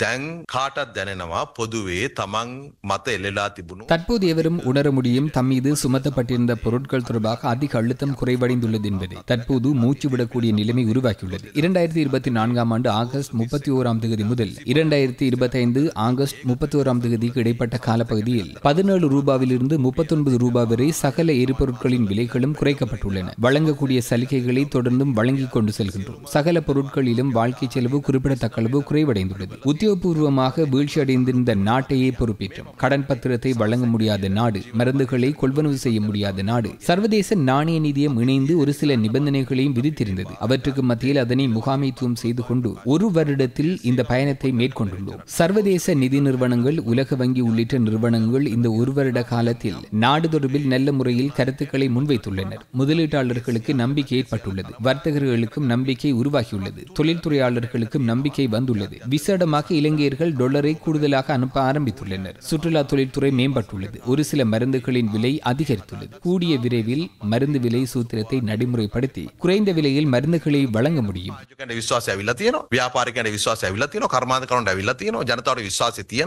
දැන් කාටත් දැනෙනවා පොදුවේ තමන් මත එල්ලලා තිබුණු தற்போது எவரும் உணர முடியும் தம் மீது சுமத்தப்பட்டிருந்த பொருட்கள் தொடர்பாக அதிக அழுத்தம் குறைவடைந்துள்ளது என்பதை. தற்போது மூச்சு விடக்கூடிய நிலைமை உருவாக்கியுள்ளது. 2024 ஆண்டு ஆகஸ்ட் 31 தேதி முதல் 2025 ஆகஸ்ட் 31 தேதிக்கு இடைப்பட்ட காலப்பகுதியில் 17 ரூபாவிலிருந்து 39 ரூபாய் வரை சகல எரிபொருட்களின் விலைகளும் குறைக்கப்பட்டுள்ளன. வழங்கக்கூடிய சலுகைகளை தொடர்ந்தும் வழங்கிக் கொண்டு செல்கின்றோம். சகல பொருட்களிலும் வாழ்க்கை செலவு குறிப்பிடத்தக்க அளவு குறைவடைந்துள்ளது. உத்தியோகபூர்வமாக வீழ்ச்சியடைந்திருந்த நாட்டையே பொறுப்பேற்றும். கடன் பத்திரத்தை வழங்க முடியாத நாடு, மருந்துகளை கொள்வனவு செய்ய முடியாத நாடு, சர்வதேச நாணய நிதியம் இணைந்து ஒரு சில நிபந்தனைகளையும் விதித்திருந்தது. அவற்றுக்கு மத்தியில் அதனை முகாமைத்துவம் செய்து கொண்டு ஒரு வருடத்தில் இந்த பயணத்தை மேற்கொண்டுள்ளோம். சர்வதேச நிதி நிறுவனங்கள், உலக வங்கி உள்ளிட்ட நிறுவனங்கள் இந்த ஒரு வருட காலத்தில் நாடு தொடர்பில் நல்ல முறையில் கருத்துக்களை முன்வைத்துள்ளனர். முதலீட்டாளர்களுக்கு நம்பிக்கை ஏற்பட்டுள்ளது. வர்த்தகர்களுக்கும் நம்பிக்கை உருவாகியுள்ளது. தொழில்துறையாளர்களுக்கும் நம்பிக்கை வந்துள்ளது. விசேடமாக இலங்கையர்கள் டாலரை கூடுதலாக அனுப்ப ஆரம்பித்துள்ளனர். சுற்றுலா தொழில்துறை மேம்பட்டுள்ளது. ஒரு சில மருந்துகளின் விலை அதிகரித்துள்ளது. கூடிய விரைவில் மருந்து விலை சூத்திரத்தை நடைமுறைப்படுத்தி குறைந்த விலையில் மருந்துகளை வழங்க முடியும். විශ්වාසය ඇවිල්ලා තියෙනවා. ව්‍යාපාරිකයන්ට විශ්වාසය ඇවිල්ලා තියෙනවා. කර්මාන්තකරුන්ට ඇවිල්ලා තියෙනවා. ජනතාවට විශ්වාසය තියෙනවා.